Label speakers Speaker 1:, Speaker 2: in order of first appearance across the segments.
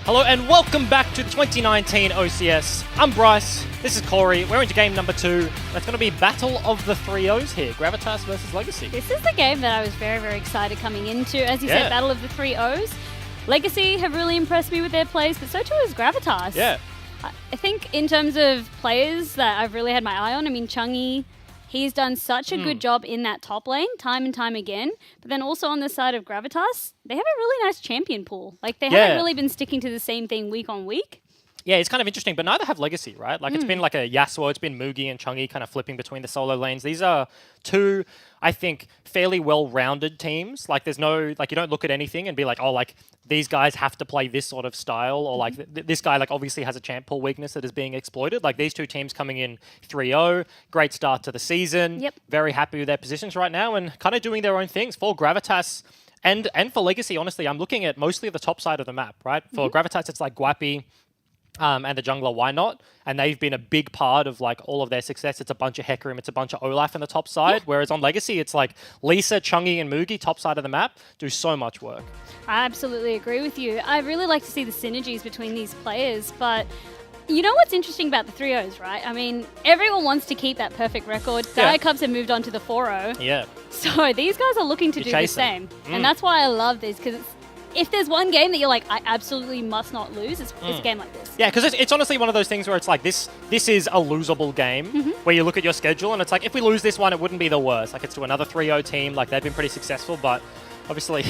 Speaker 1: Hello and welcome back to the 2019 OCS. I'm Bryce, this is Corey, we're into game number 2. That's going to be Battle of the 3-0s here, Gravitas versus Legacy.
Speaker 2: This is the game that I was very, very excited coming into. As you said, Battle of the 3-0s. Legacy have really impressed me with their plays, but so too has Gravitas.
Speaker 1: Yeah.
Speaker 2: I think in terms of players that I've really had my eye on, I mean, Chungi, he's done such a good job in that top lane, time and time again. But then also on the side of Gravitas, they have a really nice champion pool. Like, they haven't really been sticking to the same thing week on week.
Speaker 1: Yeah, it's kind of interesting, but neither have Legacy, right? Like, it's been like a Yasuo, it's been Mugi and Chungi kind of flipping between the solo lanes. These are two, I think, fairly well-rounded teams. Like, there's no, like, you don't look at anything and be like, oh, like, these guys have to play this sort of style, or like, this guy, like, obviously has a champ pool weakness that is being exploited. Like, these two teams coming in 3-0, great start to the season.
Speaker 2: Yep.
Speaker 1: Very happy with their positions right now and kind of doing their own things. For Gravitas and for Legacy, honestly, I'm looking at mostly the top side of the map, right? For Gravitas, it's like Guapi, and the jungler, why not? And they've been a big part of like all of their success. It's a bunch of Hecarim, it's a bunch of Olaf on the top side. Whereas on Legacy, it's like Lisa, Chungi, and Mugi, top side of the map, do so much work.
Speaker 2: I absolutely agree with you. I really like to see the synergies between these players, but you know what's interesting about the 3-0s, right? I mean, everyone wants to keep that perfect record. Diet Cubs have moved on to the 4-0.
Speaker 1: Yeah.
Speaker 2: So these guys are looking to do the same. And that's why I love this, because if there's one game that you're like, I absolutely must not lose, it's a game like this.
Speaker 1: Yeah, because it's honestly one of those things where it's like, this is a losable game, where you look at your schedule and it's like, if we lose this one, it wouldn't be the worst. Like, it's to another 3-0 team, like, they've been pretty successful, but obviously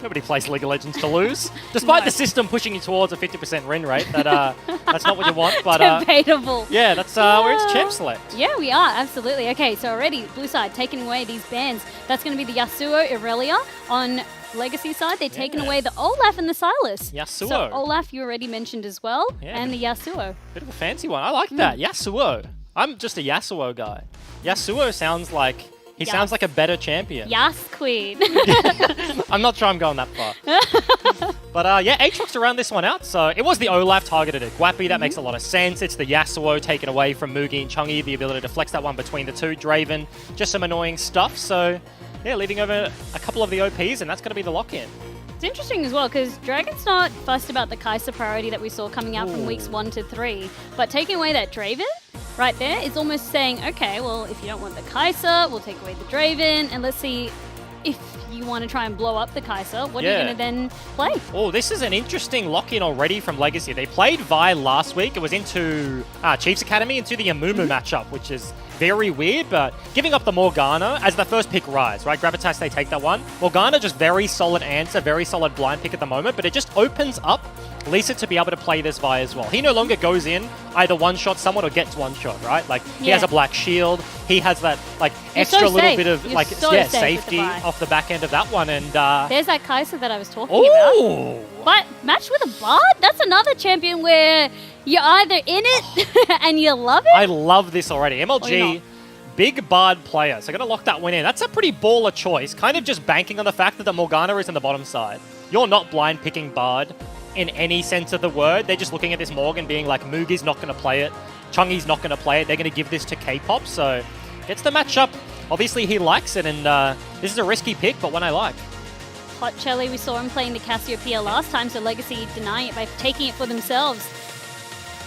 Speaker 1: nobody plays League of Legends to lose. Despite the system pushing you towards a 50% win rate, that's not what you want. But
Speaker 2: debatable.
Speaker 1: Yeah, that's where it's champ select.
Speaker 2: Yeah, we are, absolutely. Okay, so already, blue side, taking away these bans. That's going to be the Yasuo, Irelia. On Legacy side, they're taking away the Olaf and the Sylas.
Speaker 1: Yasuo.
Speaker 2: So Olaf, you already mentioned as well, and the Yasuo.
Speaker 1: Bit of a fancy one. I like that. Yasuo. I'm just a Yasuo guy. Yasuo sounds like... He sounds like a better champion.
Speaker 2: Yas Queen.
Speaker 1: I'm not sure I'm going that far. But yeah, Aatrox to round this one out. So it was the Olaf targeted at Guapi. That makes a lot of sense. It's the Yasuo taken away from Mugi and Chungi. The ability to flex that one between the two. Draven, just some annoying stuff. So yeah, leaving over a couple of the OPs, and that's going to be the lock-in.
Speaker 2: It's interesting as well, because Dragon's not fussed about the Kai'Sa priority that we saw coming out from weeks 1 to 3. But taking away that Draven right there is almost saying, okay, well, if you don't want the Kai'Sa, we'll take away the Draven, and let's see if you want to try and blow up the Kai'Sa, what are you going to then play?
Speaker 1: Oh, this is an interesting lock-in already from Legacy. They played Vi last week. It was into Chiefs Academy, into the Amumu matchup, which is very weird, but giving up the Morgana as the first pick Rise, right? Gravitas, they take that one. Morgana, just very solid answer, very solid blind pick at the moment, but it just opens up Lisa to be able to play this Vi as well. He no longer goes in, either one-shot someone or gets one-shot, right? Like, he has a black shield, he has that, like, extra little bit of, like, safety off the back end of that one, and
Speaker 2: there's that Kai'Sa that I was talking about. But matched with a Bard? That's another champion where you're either in it and you love it.
Speaker 1: I love this already. MLG, big Bard player, so going to lock that one in. That's a pretty baller choice, kind of just banking on the fact that the Morgana is in the bottom side. You're not blind picking Bard in any sense of the word. They're just looking at this Morgan being like, Mugi's not going to play it, Chungi's not going to play it, they're going to give this to K-pop, so gets the matchup. Obviously he likes it, and this is a risky pick, but one I like.
Speaker 2: Hot Chelly, we saw him playing the Cassiopeia last time, so Legacy denying it by taking it for themselves.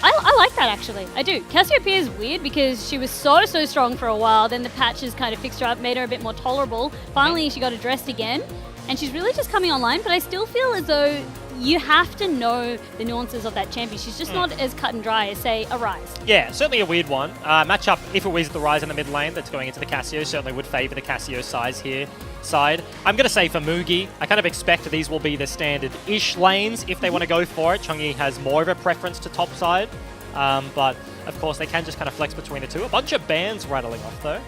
Speaker 2: I like that, actually. I do. Cassiopeia is weird because she was so strong for a while, then the patches kind of fixed her up, made her a bit more tolerable. Finally, she got addressed again, and she's really just coming online, but I still feel as though you have to know the nuances of that champion. She's just not as cut and dry as, say, a Rise. Yeah, certainly a weird one. Matchup, if it was the Rise in the mid lane that's going into the Cassio, certainly would favour the Cassio side. I'm going to say for Mugi, I kind of expect these will be the standard-ish lanes if they want to go for it. Chungi has more of a preference to top side, but of course they can just kind of flex between the two. A bunch of bans rattling off though.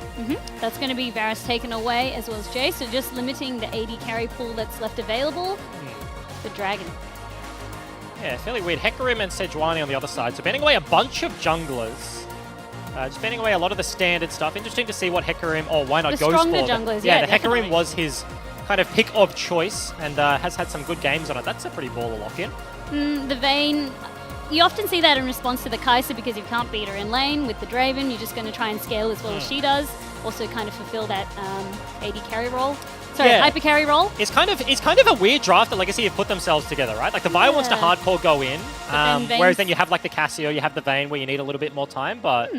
Speaker 2: That's going to be Varus taken away as well as Jay, so just limiting the AD carry pool that's left available for Dragon.
Speaker 1: Yeah, fairly weird. Hecarim and Sejuani on the other side, so banning away a bunch of junglers. Just banning away a lot of the standard stuff. Interesting to see what Hecarim, or why not, goes for.
Speaker 2: The stronger junglers,
Speaker 1: yeah, the Hecarim was his kind of pick of choice, and has had some good games on it. That's a pretty baller lock-in.
Speaker 2: The Vayne, you often see that in response to the Kai'Sa because you can't beat her in lane. With the Draven, you're just going to try and scale as well as she does. Also kind of fulfill that AD carry role. Sorry,
Speaker 1: Yeah.
Speaker 2: hyper carry role.
Speaker 1: It's kind of a weird draft that Legacy have put themselves together, right? Like the Vi wants to hardcore go in, whereas then you have like the Cassio, you have the Vayne where you need a little bit more time, but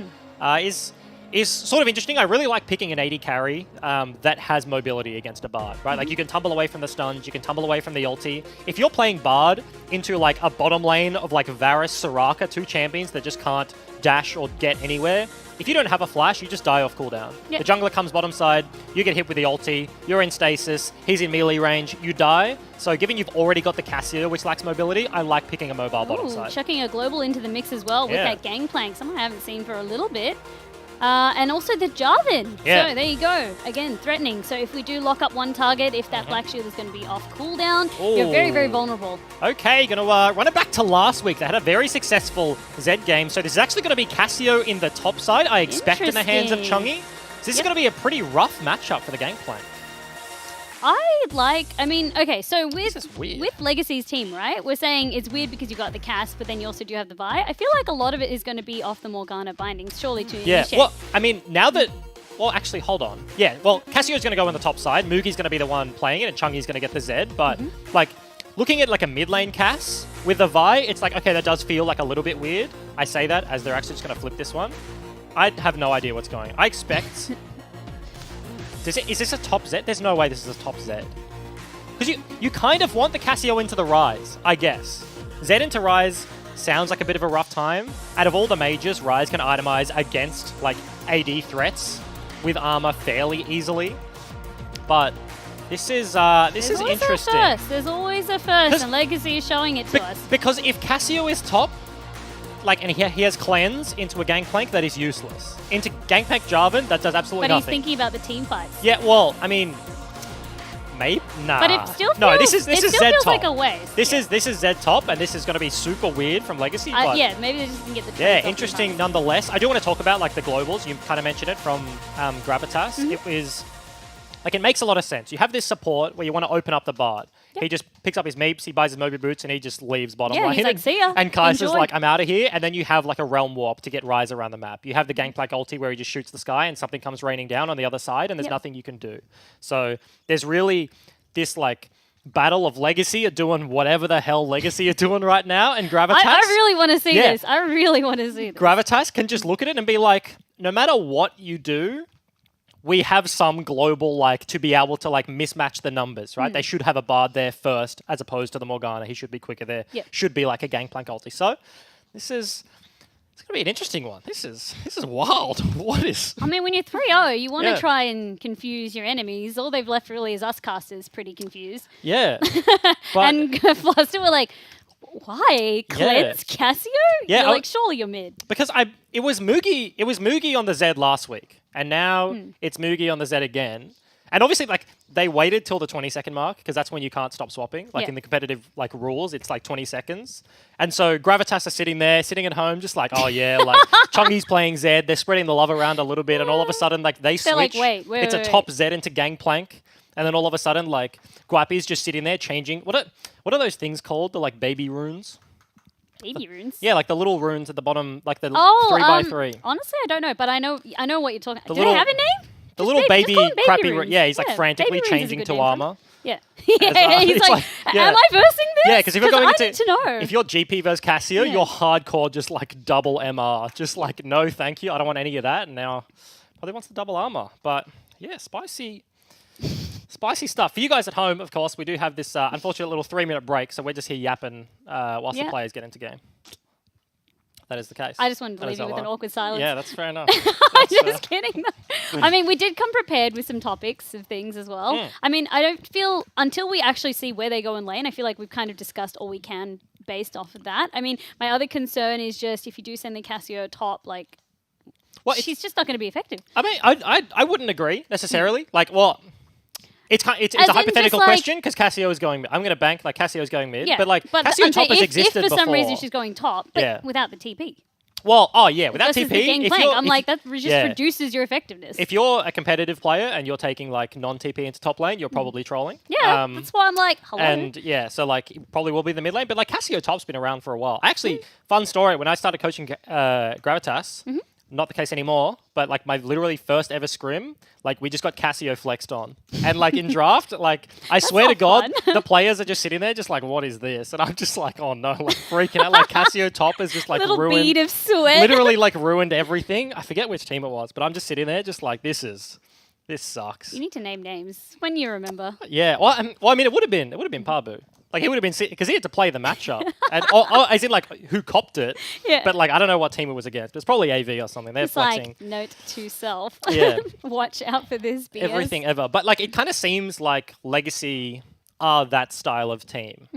Speaker 1: is sort of interesting. I really like picking an 80 carry that has mobility against a Bard, right? Like you can tumble away from the stuns, you can tumble away from the ulti. If you're playing Bard into like a bottom lane of like Varus, Soraka, 2 champions that just can't dash or get anywhere, if you don't have a flash, you just die off cooldown.
Speaker 2: Yep.
Speaker 1: The jungler comes bottom side, you get hit with the ulti, you're in stasis, he's in melee range, you die. So given you've already got the Cassio, which lacks mobility, I like picking a mobile bottom side.
Speaker 2: Chucking a global into the mix as well with that gangplank, something I haven't seen for a little bit. And also the Jarvan.
Speaker 1: Yeah.
Speaker 2: So there you go. Again, threatening. So if we do lock up one target, if that Black Shield is going to be off cooldown, you're very, very vulnerable.
Speaker 1: Okay, going to run it back to last week. They had a very successful Zed game. So this is actually going to be Cassio in the top side, I expect, in the hands of Chungi. So this is going to be a pretty rough matchup for the Gangplank.
Speaker 2: Okay, so with
Speaker 1: weird.
Speaker 2: Legacy's team, right? We're saying it's weird because you got the cast, but then you also do have the Vi. I feel like a lot of it is going to be off the Morgana bindings, surely to initiate.
Speaker 1: Well, I mean, now that... Well, actually, hold on. Yeah, well, Cassio's going to go on the top side. Mugi's going to be the one playing it, and Chungi's going to get the Zed. But, like, looking at, like, a mid lane Cass with the Vi, it's like, okay, that does feel, like, a little bit weird. I say that as they're actually just going to flip this one. I have no idea what's going on. I expect... Is this a top Zed? There's no way this is a top Zed. Because you kind of want the Cassio into the Rise, I guess. Zed into Rise sounds like a bit of a rough time. Out of all the mages, Rise can itemize against like AD threats with armor fairly easily. But this is interesting.
Speaker 2: There's always a first, and Legacy is showing it to us.
Speaker 1: Because if Cassio is top, like, and he has cleanse into a Gangplank, that is useless. Into Gangplank Jarvan, that does absolutely nothing.
Speaker 2: But he's thinking about the team fights.
Speaker 1: Yeah, well, I mean, maybe nah.
Speaker 2: But it still feels,
Speaker 1: no. This is Zed top.
Speaker 2: Like a waste.
Speaker 1: This is Zed top, and this is going to be super weird from Legacy. But
Speaker 2: yeah, maybe they just didn't get the.
Speaker 1: Yeah, interesting nonetheless. I do want to talk about like the globals. You kind of mentioned it from Gravitas. It was like it makes a lot of sense. You have this support where you want to open up the Bard. Yep. He just picks up his meeps, he buys his Moby Boots, and he just leaves bottom lane.
Speaker 2: He's like, see ya.
Speaker 1: And Kaiser's like, I'm out of here. And then you have like a Realm Warp to get Rise around the map. You have the Gangplank ulti where he just shoots the sky and something comes raining down on the other side and there's nothing you can do. So there's really this like battle of Legacy are doing whatever the hell Legacy are doing right now. And Gravitas...
Speaker 2: I really want to see this. I really want to see this.
Speaker 1: Gravitas can just look at it and be like, no matter what you do, we have some global, like, to be able to, like, mismatch the numbers, right? They should have a Bard there first as opposed to the Morgana. He should be quicker there.
Speaker 2: Yep.
Speaker 1: Should be, like, a Gangplank ulti. So, it's going to be an interesting one. This is wild. What is...
Speaker 2: I mean, when you're 3-0, you want to try and confuse your enemies. All they've left really is us casters pretty confused.
Speaker 1: Yeah.
Speaker 2: And Fluster were like... Why? Cleanse Cassio?
Speaker 1: Yeah,
Speaker 2: you're like, surely you're mid.
Speaker 1: Because it was Mugi on the Zed last week. And now it's Mugi on the Zed again. And obviously, like, they waited till the 20-second mark because that's when you can't stop swapping. Like, in the competitive, like, rules, it's, like, 20 seconds. And so Gravitas are sitting at home just like, oh, yeah, like, Chungi's playing Zed. They're spreading the love around a little bit. And all of a sudden, like, they switch.
Speaker 2: Like, wait,
Speaker 1: it's a top Zed into Gangplank. And then all of a sudden, like, Guapi's just sitting there changing. What are those things called? The, like, baby runes?
Speaker 2: Baby runes?
Speaker 1: Yeah, like the little runes at the bottom, like the 3x3.
Speaker 2: Honestly, I don't know, but I know what you're talking about. Do
Speaker 1: little,
Speaker 2: they have a name?
Speaker 1: The little baby crappy
Speaker 2: runes.
Speaker 1: Yeah, he's like frantically changing to armor.
Speaker 2: Yeah. He's like, am I versing this?
Speaker 1: Yeah, because if you're going
Speaker 2: I need to know.
Speaker 1: If you're GP versus Cassio, you're hardcore just like double MR. Just like, no, thank you. I don't want any of that. And now probably wants the double armor. But yeah, spicy stuff. For you guys at home, of course, we do have this unfortunate little 3-minute break. So we're just here yapping whilst the players get into game. That is the case.
Speaker 2: I just wanted to leave you with an awkward silence.
Speaker 1: Yeah, that's fair enough.
Speaker 2: I'm just kidding. I mean, we did come prepared with some topics of things as well. I mean, I don't feel, until we actually see where they go in lane, I feel like we've kind of discussed all we can based off of that. I mean, my other concern is just if you do send the Cassio top, like, she's just not going to be effective.
Speaker 1: I mean, I wouldn't agree necessarily. Like, well... It's a hypothetical question because Cassio is going mid. I'm going to bank like Cassio is going mid.
Speaker 2: Yeah,
Speaker 1: but like Cassio top has existed
Speaker 2: if for some
Speaker 1: before.
Speaker 2: reason she's going top, but without the TP.
Speaker 1: Well, without
Speaker 2: versus
Speaker 1: TP.
Speaker 2: The I'm like, that just reduces your effectiveness.
Speaker 1: If you're a competitive player and you're taking like non-TP into top lane, you're probably trolling.
Speaker 2: Yeah, that's why I'm like, hello.
Speaker 1: And so like it probably will be the mid lane. But like Cassio top's been around for a while. Actually, fun story. When I started coaching Gravitas, not the case anymore, but like my literally first ever scrim, like we just got Cassio flexed on. And like in draft, like I swear to God, the players are just sitting there just like, what is this? And I'm just like, oh no, like freaking out. Like Cassio top is just like
Speaker 2: Little
Speaker 1: ruined.
Speaker 2: bead of sweat.
Speaker 1: Literally like ruined everything. I forget which team it was, but I'm just sitting there just like, this sucks.
Speaker 2: You need to name names when you remember.
Speaker 1: Yeah, well, I mean, it would have been Pabu. Like he would have been because he had to play the matchup, and as in like who copped it.
Speaker 2: Yeah.
Speaker 1: But like I don't know what team it was against. It's probably AV or something. They're
Speaker 2: It's
Speaker 1: flexing
Speaker 2: like note to self.
Speaker 1: Yeah.
Speaker 2: Watch out for this BS.
Speaker 1: everything ever. But like it kind of seems like Legacy are that style of team,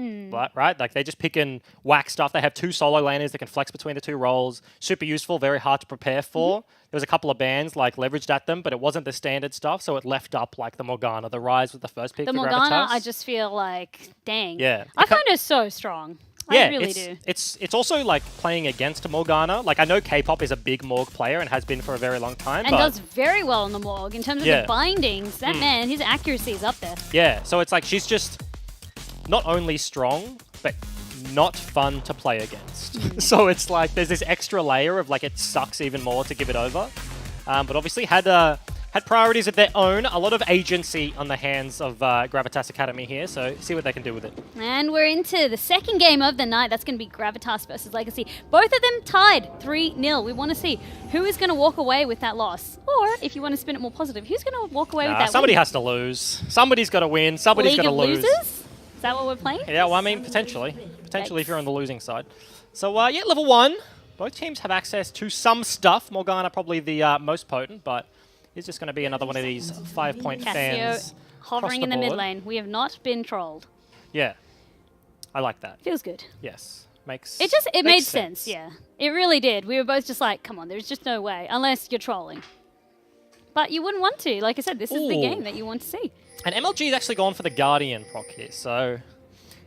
Speaker 1: right? Like they just pick and whack stuff. They have 2 solo laners that can flex between the 2 roles. Super useful, very hard to prepare for. There was a couple of bans like leveraged at them, but it wasn't the standard stuff, so it left up like the Morgana. The Rise was the first pick
Speaker 2: The
Speaker 1: for
Speaker 2: Morgana,
Speaker 1: Gravitas.
Speaker 2: I just feel like, dang.
Speaker 1: Yeah.
Speaker 2: I find her so strong.
Speaker 1: Yeah,
Speaker 2: I really do.
Speaker 1: It's also like playing against a Morgana. Like I know K-pop is a big Morg player and has been for a very long time.
Speaker 2: And
Speaker 1: but
Speaker 2: does very well on the Morg. In terms of the bindings, that man, his accuracy is up there.
Speaker 1: yeah, so it's like she's just not only strong, but not fun to play against. So it's like there's this extra layer of like it sucks even more to give it over. But obviously had priorities of their own. A lot of agency on the hands of Gravitas Academy here, so see what they can do with it.
Speaker 2: And we're into the second game of the night. That's going to be Gravitas versus Legacy. Both of them tied 3-0. We want to see who is going to walk away with that loss. Or, if you want to spin it more positive, who's going to walk away with that
Speaker 1: somebody
Speaker 2: win?
Speaker 1: has to lose. Somebody's got to win. Somebody's got to lose.
Speaker 2: League of Losers? Is that what we're playing?
Speaker 1: Yeah, well, I mean, potentially. Potentially if
Speaker 2: Yikes.
Speaker 1: you're on the losing side. So, yeah, level 1. Both teams have access to some stuff. Morgana probably the most potent, but it's just going to be another one of these 5-point
Speaker 2: Cassio
Speaker 1: fans.
Speaker 2: hovering in the mid lane. We have not been trolled.
Speaker 1: Yeah. I like that.
Speaker 2: Feels good.
Speaker 1: Yes. Makes
Speaker 2: It made sense, yeah. It really did. We were both just like, come on, there's just no way, unless you're trolling. But you wouldn't want to. Like I said, this is the game that you want to see.
Speaker 1: And MLG's actually gone for the Guardian proc here, so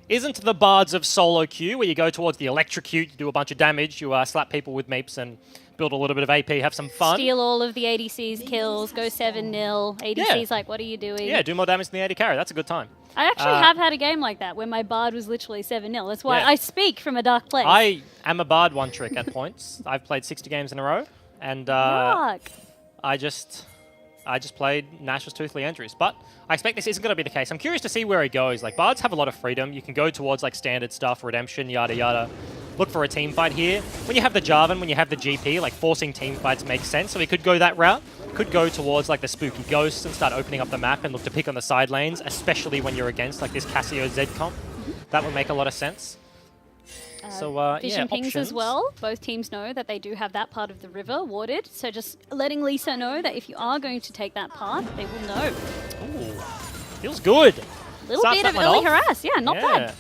Speaker 1: isn't the Bards of solo queue where you go towards the electrocute, you do a bunch of damage, you slap people with meeps and build a little bit of AP, have some fun.
Speaker 2: Steal all of the ADC's kills, go 7-0. ADC's like, what are you doing?
Speaker 1: Yeah, do more damage than the AD carry. That's a good time.
Speaker 2: I actually have had a game like that where my Bard was literally 7-0. That's why
Speaker 1: Yeah.
Speaker 2: I speak from a dark place.
Speaker 1: I am a Bard one trick at points. I've played 60 games in a row, and
Speaker 2: Yuck.
Speaker 1: I just played Nash's Tooth Leandris, but I expect this isn't going to be the case. I'm curious to see where he goes. Like, Bards have a lot of freedom. You can go towards, like, standard stuff, Redemption, yada yada. Look for a team fight here. When you have the Jarvan, when you have the GP, like, forcing team fights makes sense. So he could go that route. Could go towards, like, the Spooky Ghosts and start opening up the map and look to pick on the side lanes, especially when you're against, like, this Cassio Z comp. That would make a lot of sense. So,
Speaker 2: Vision
Speaker 1: yeah,
Speaker 2: pings
Speaker 1: options.
Speaker 2: as well. Both teams know that they do have that part of the river warded. So just letting Lisa know that if you are going to take that path, they will know.
Speaker 1: Ooh, feels good.
Speaker 2: Little
Speaker 1: Starts
Speaker 2: bit
Speaker 1: that
Speaker 2: of
Speaker 1: one
Speaker 2: early
Speaker 1: off.
Speaker 2: harass. Yeah, not bad.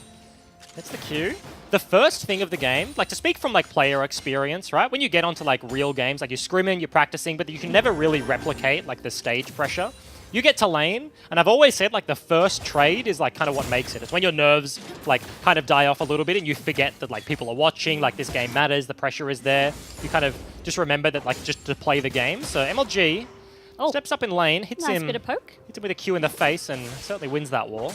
Speaker 1: That's the cue. The first thing of the game, like to speak from like player experience, right? When you get onto like real games, like you're scrimming, you're practicing, but you can never really replicate like the stage pressure. You get to lane, and I've always said like the first trade is like kind of what makes it. It's when your nerves like kind of die off a little bit and you forget that like people are watching, like this game matters, the pressure is there. You kind of just remember that like just to play the game. So MLG steps up in lane, hits
Speaker 2: Nice
Speaker 1: him
Speaker 2: bit of poke.
Speaker 1: with a Q in the face, and certainly wins that war.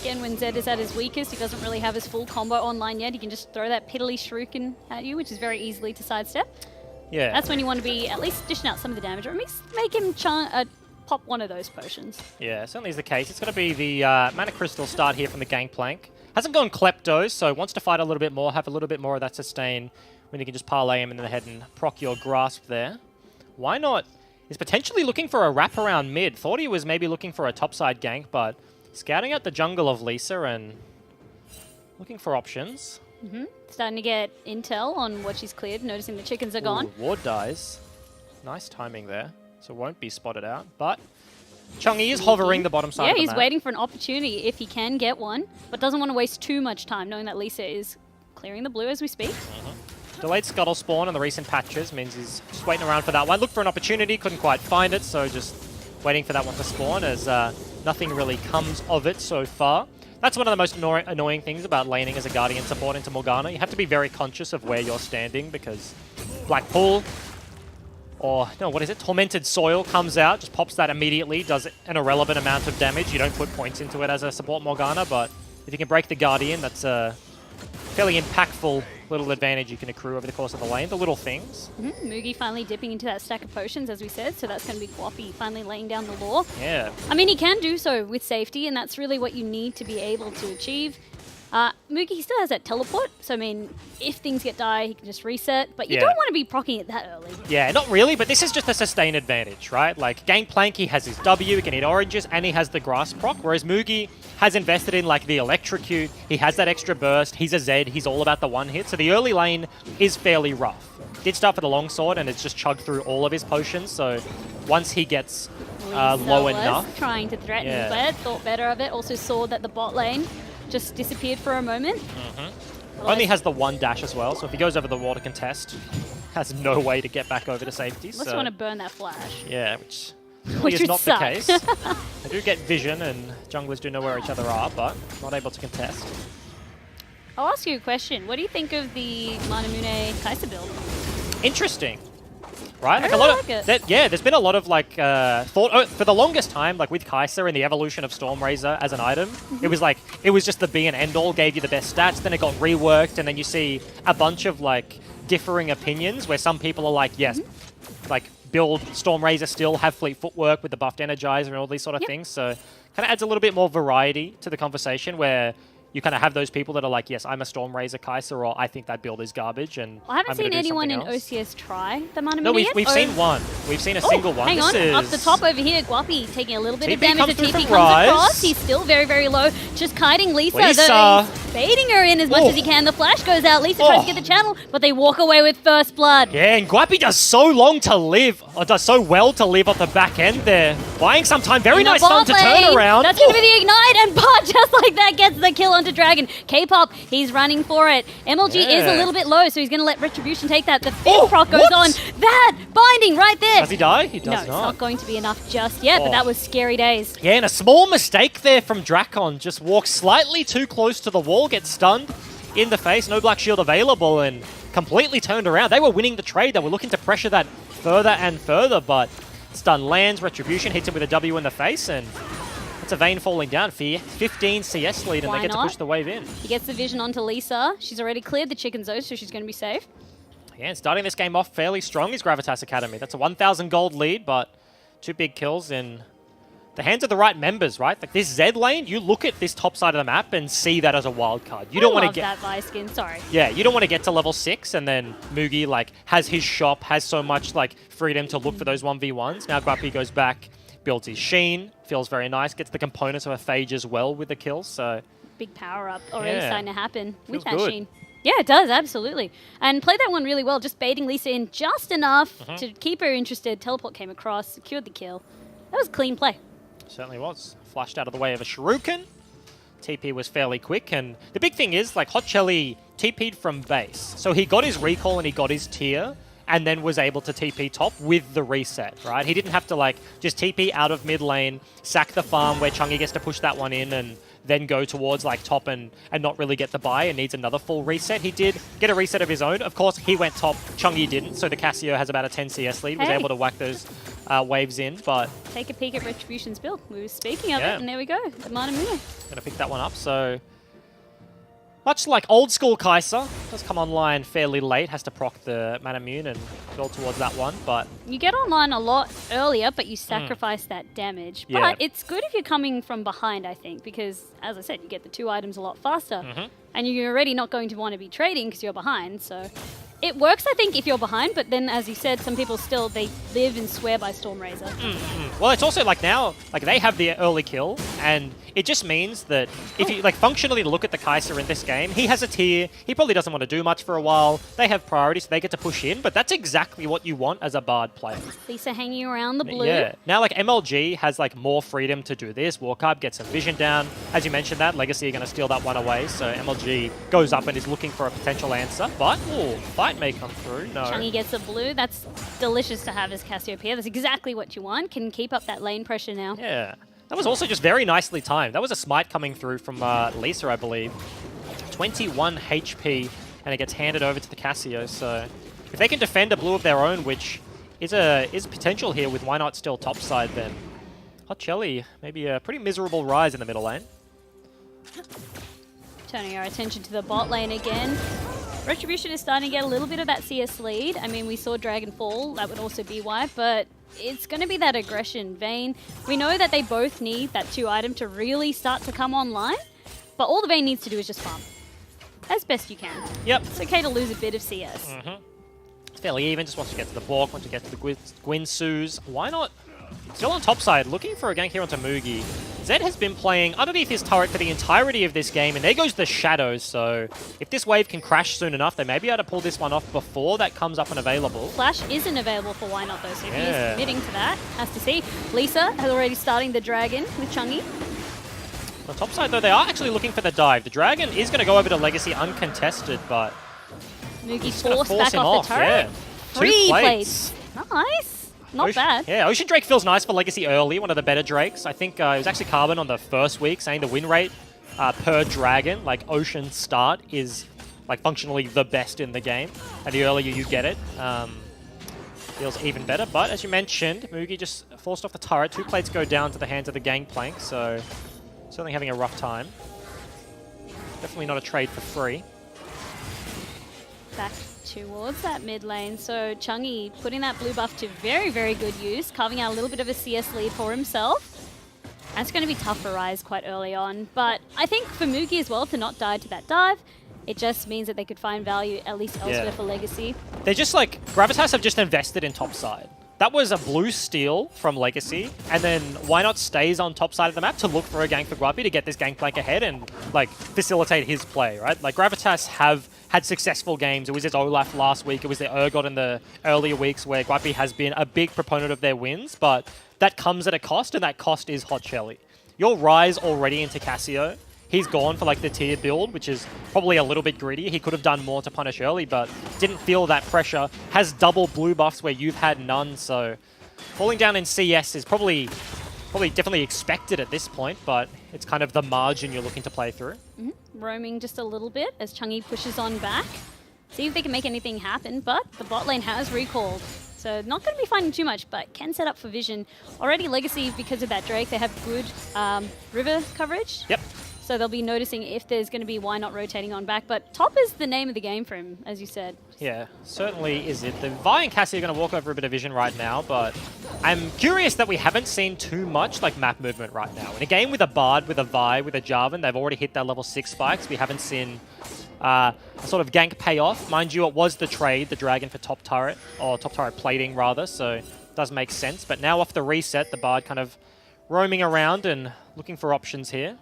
Speaker 2: Again, when Zed is at his weakest, he doesn't really have his full combo online yet. He can just throw that piddly shuriken at you, which is very easily to sidestep.
Speaker 1: Yeah.
Speaker 2: That's when you want to be at least dishing out some of the damage, or at least make him pop one of those potions.
Speaker 1: Yeah, certainly is the case. It's going to be the Mana Crystal start here from the Gangplank. Hasn't gone Klepto, so wants to fight a little bit more, have a little bit more of that sustain when you can just parlay him in the head and proc your grasp there. Why not? He's potentially looking for a wraparound mid. Thought he was maybe looking for a topside gank, but scouting out the jungle of Lisa and looking for options.
Speaker 2: Starting to get intel on what she's cleared, noticing the chickens are gone.
Speaker 1: Ooh, ward dies. Nice timing there. So won't be spotted out, but Chungy is hovering the bottom side of the
Speaker 2: he's
Speaker 1: map.
Speaker 2: waiting for an opportunity if he can get one, but doesn't want to waste too much time, knowing that Lisa is clearing the blue as we speak.
Speaker 1: Delayed scuttle spawn in the recent patches means he's just waiting around for that one. Looked for an opportunity, couldn't quite find it, so just waiting for that one to spawn as nothing really comes of it so far. That's one of the most annoying things about laning as a Guardian support into Morgana. You have to be very conscious of where you're standing because Blackpool or, no, what is it? Tormented Soil comes out, just pops that immediately, does an irrelevant amount of damage. You don't put points into it as a support Morgana, but if you can break the Guardian, that's fairly impactful little advantage you can accrue over the course of the lane, the little things.
Speaker 2: Mugi finally dipping into that stack of potions, as we said, so that's going to be Guapi finally laying down the law.
Speaker 1: Yeah.
Speaker 2: I mean, he can do so with safety, and that's really what you need to be able to achieve. Mugi still has that teleport, so I mean, if things get dire, he can just reset, but you don't want to be proccing it that early.
Speaker 1: Yeah, not really, but this is just a sustain advantage, right? Like, Gangplank, he has his W, he can hit oranges, and he has the grass proc, whereas Mugi has invested in, like, the electrocute, he has that extra burst, he's a Z, he's all about the one hit, so the early lane is fairly rough. Did start for the longsword, and it's just chugged through all of his potions, so once he gets low enough...
Speaker 2: trying to threaten, but thought better of it, also saw that the bot lane just disappeared for a moment.
Speaker 1: Only has the one dash as well, so if he goes over the water contest, has no way to get back over to safety.
Speaker 2: Unless you want to burn that flash.
Speaker 1: Yeah, which
Speaker 2: Which
Speaker 1: is
Speaker 2: would
Speaker 1: not
Speaker 2: suck.
Speaker 1: the case. They do get vision, and junglers do know where each other are, but not able to contest.
Speaker 2: I'll ask you a question. What do you think of the Manamune Kai'Sa build?
Speaker 1: Interesting. Right?
Speaker 2: I
Speaker 1: Like
Speaker 2: really
Speaker 1: a lot of
Speaker 2: like it.
Speaker 1: yeah, there's been a lot of like thought for the longest time, like with Kai'Sa and the evolution of Stormrazor as an item, it was like it was just the be and end all, gave you the best stats, then it got reworked, and then you see a bunch of like differing opinions where some people are like, yes, like build Stormrazor still, have fleet footwork with the buffed Energizer and all these sort of things. So kind of adds a little bit more variety to the conversation where you kind of have those people that are like, yes, I'm a Stormrazor Kai'Sa, or I think that build is garbage, and
Speaker 2: I haven't
Speaker 1: I'm gonna
Speaker 2: seen
Speaker 1: do
Speaker 2: anyone in
Speaker 1: something else.
Speaker 2: OCS try the Manamune
Speaker 1: No,
Speaker 2: yet.
Speaker 1: we've seen one. We've seen a single one.
Speaker 2: Hang
Speaker 1: This
Speaker 2: on, up
Speaker 1: is-
Speaker 2: the top over here, Guapi taking a little bit of
Speaker 1: TP
Speaker 2: damage.
Speaker 1: comes
Speaker 2: The
Speaker 1: through
Speaker 2: TP
Speaker 1: from
Speaker 2: comes
Speaker 1: Rise.
Speaker 2: across. He's still very, very low. Just kiting Lisa.
Speaker 1: Lisa.
Speaker 2: He's baiting her in as much
Speaker 1: Oh.
Speaker 2: as he can. The flash goes out. Lisa tries to get the channel, but they walk away with first blood.
Speaker 1: Yeah, and Guapi does so long to live, or does so well to live off the back end there. Buying some time, very
Speaker 2: In the
Speaker 1: nice time
Speaker 2: bot
Speaker 1: to
Speaker 2: lane.
Speaker 1: turn around.
Speaker 2: That's going to be the ignite, and Bot just like that gets the kill onto Dragon. K-Pop, he's running for it. MLG is
Speaker 1: Yeah.
Speaker 2: a little bit low, so he's going to let Retribution take that. The field proc goes
Speaker 1: what?
Speaker 2: on. That binding right there.
Speaker 1: Does he die? He does
Speaker 2: No, it's
Speaker 1: not.
Speaker 2: not going to be enough just yet, but
Speaker 1: Oh.
Speaker 2: that was scary days.
Speaker 1: Yeah, and a small mistake there from Drakon. Just walks slightly too close to the wall, gets stunned in the face, no black shield available, and completely turned around. They were winning the trade. They were looking to pressure that further and further, but stun lands, Retribution hits him with a W in the face, and it's a Vayne falling down. 15 CS lead, and
Speaker 2: Why
Speaker 1: they get to
Speaker 2: not?
Speaker 1: push the wave in.
Speaker 2: He gets the vision onto Lisa. She's already cleared the chicken zone, so she's going to be safe.
Speaker 1: Yeah, and starting this game off fairly strong is Gravitas Academy. That's a 1,000 gold lead, but 2 big kills in the hands of the right members, right? Like this Z lane, you look at this top side of the map and see that as a wild card. You don't want to get
Speaker 2: that Vi skin, sorry.
Speaker 1: Yeah, you don't want to get to level 6 and then Mugi like has his shop, has so much like freedom to look for those 1v1s. Now Guapi goes back, builds his Sheen, feels very nice, gets the components of a Phage as well with the kills, so
Speaker 2: Big power up already
Speaker 1: Yeah.
Speaker 2: starting to happen with
Speaker 1: Feels
Speaker 2: that
Speaker 1: good.
Speaker 2: Sheen. Yeah, it does, absolutely. And played that one really well, just baiting Lisa in just enough to keep her interested. Teleport came across, secured the kill. That was clean play.
Speaker 1: certainly was. Flashed out of the way of a Shuriken. TP was fairly quick, and the big thing is, like, Hot Chelly TP'd from base. So he got his recall and he got his tier, and then was able to TP top with the reset, right? He didn't have to, like, just TP out of mid lane, sack the farm where Chungi gets to push that one in, and then go towards, like, top and not really get the buy and needs another full reset. He did get a reset of his own. Of course, he went top, Chungi didn't, so the Cassio has about a 10 CS lead, was
Speaker 2: Hey.
Speaker 1: able to whack those waves in, but
Speaker 2: Take a peek at Retribution's build. We were speaking of
Speaker 1: Yeah.
Speaker 2: it, and there we go. The Manamune.
Speaker 1: gonna pick that one up, so much like old school Kai'Sa, does come online fairly late, has to proc the Manamune and build towards that one, but
Speaker 2: You get online a lot earlier, but you sacrifice that damage.
Speaker 1: Yeah.
Speaker 2: But it's good if you're coming from behind, I think, because, as I said, you get the 2 items a lot faster. And you're already not going to want to be trading because you're behind, so... It works, I think, if you're behind, but then, as you said, some people still, they live and swear by Stormrazor.
Speaker 1: well, it's also like now, like they have the early kill, and it just means that if you like functionally look at the Kai'Sa in this game, he has a tier, he probably doesn't want to do much for a while, they have priorities, so they get to push in, but that's exactly what you want as a Bard player.
Speaker 2: Lisa hanging around the blue.
Speaker 1: Yeah. Now, like, MLG has, like, more freedom to do this. Warcarb gets some vision down. As you mentioned that, Legacy are going to steal that one away, so MLG goes up and is looking for a potential answer. But, ooh, fight may come through. No.
Speaker 2: Chungi gets a blue. That's delicious to have as Cassiopeia. That's exactly what you want. Can keep up that lane pressure now.
Speaker 1: Yeah. That was also just very nicely timed. That was a smite coming through from Lisa, I believe. 21 HP, and it gets handed over to the Cassio, so if they can defend a blue of their own, which is potential here with why not still topside, then Hot Chelly maybe a pretty miserable rise in the middle lane.
Speaker 2: Turning our attention to the bot lane again. Retribution is starting to get a little bit of that CS lead. I mean, we saw Dragon fall. That would also be why, but it's going to be that aggression. Vayne, we know that they both need that 2 item to really start to come online, but all the Vayne needs to do is just farm. As best you can.
Speaker 1: Yep.
Speaker 2: It's okay to lose a bit of CS.
Speaker 1: It's fairly even, just once you get to the Bork, once you get to the Gwynsu's. Why not? Still on top side, looking for a gank here onto Mugi. Zed has been playing underneath his turret for the entirety of this game, and there goes the Shadows, so if this wave can crash soon enough, they may be able to pull this one off before that comes up and available.
Speaker 2: Flash isn't available for Why Not though, so if he's committing to that, has to see. Lisa has already starting the Dragon with Chungi.
Speaker 1: On the top side though, they are actually looking for the dive. The Dragon is going to go over to Legacy uncontested, but
Speaker 2: Mugi forced back off the turret.
Speaker 1: Yeah.
Speaker 2: 3 plates. Nice. Not bad.
Speaker 1: Yeah, Ocean Drake feels nice for Legacy early, one of the better Drakes. I think it was actually Carbon on the first week saying the win rate per Dragon, like Ocean start, is like functionally the best in the game. And the earlier you get it, feels even better. But as you mentioned, Mugi just forced off the turret. 2 plates go down to the hands of the Gangplank, so certainly having a rough time. Definitely not a trade for free.
Speaker 2: Back towards that mid lane. So Chungi putting that blue buff to very, very good use, carving out a little bit of a CS lead for himself. That's going to be tough for Ryze quite early on. But I think for Mugi as well to not die to that dive, it just means that they could find value at least elsewhere for Legacy.
Speaker 1: They're just like, Gravitas have just invested in top side. That was a blue steal from Legacy, and then Why Not stays on top side of the map to look for a gank for Guapi to get this Gangplank ahead and like facilitate his play, right? Like Gravitas have had successful games. It was his Olaf last week, it was their Urgot in the earlier weeks where Guapi has been a big proponent of their wins, but that comes at a cost, and that cost is Hot Shelly. Your Ryze already into Cassio. He's gone for like the tier build, which is probably a little bit greedy. He could have done more to punish early, but didn't feel that pressure. Has double blue buffs where you've had none, so falling down in CS is probably definitely expected at this point, but it's kind of the margin you're looking to play through.
Speaker 2: Roaming just a little bit as Chungi pushes on back. See if they can make anything happen, but the bot lane has recalled. So not going to be finding too much, but can set up for vision. Already Legacy, because of that Drake, they have good river coverage.
Speaker 1: Yep.
Speaker 2: So they'll be noticing if there's going to be Why Not rotating on back. But top is the name of the game for him, as you said.
Speaker 1: Yeah, certainly is it. The Vi and Cassie are going to walk over a bit of vision right now, but I'm curious that we haven't seen too much like map movement right now. In a game with a Bard, with a Vi, with a Jarvan, they've already hit their level 6 spikes. We haven't seen a sort of gank payoff. Mind you, it was the trade, the Dragon for top turret, or top turret plating rather, so it does make sense. But now off the reset, the Bard kind of roaming around and looking for options here.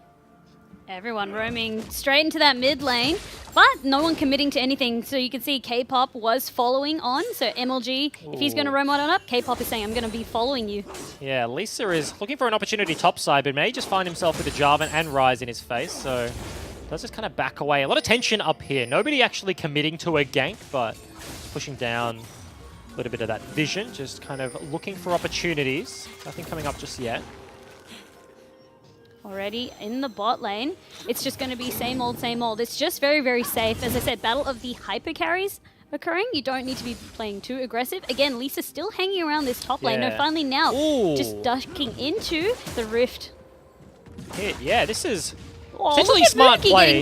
Speaker 2: Everyone roaming straight into that mid lane, but no one committing to anything. So you can see K-Pop was following on. So MLG, if he's going to roam on up, K-Pop is saying, I'm going to be following you.
Speaker 1: Yeah, Lisa is looking for an opportunity topside, but may just find himself with a Jarvan and Ryze in his face. So does just kind of back away. A lot of tension up here. Nobody actually committing to a gank, but pushing down a little bit of that vision. Just kind of looking for opportunities. Nothing coming up just yet.
Speaker 2: Already in the bot lane, it's just going to be same old, same old. It's just very, very safe. As I said, battle of the hyper carries occurring. You don't need to be playing too aggressive. Again, Lisa's still hanging around this top lane. No, finally now, just ducking into the rift.
Speaker 1: Hit. Yeah, this is
Speaker 2: Oh,
Speaker 1: essentially smart
Speaker 2: Mugi
Speaker 1: play.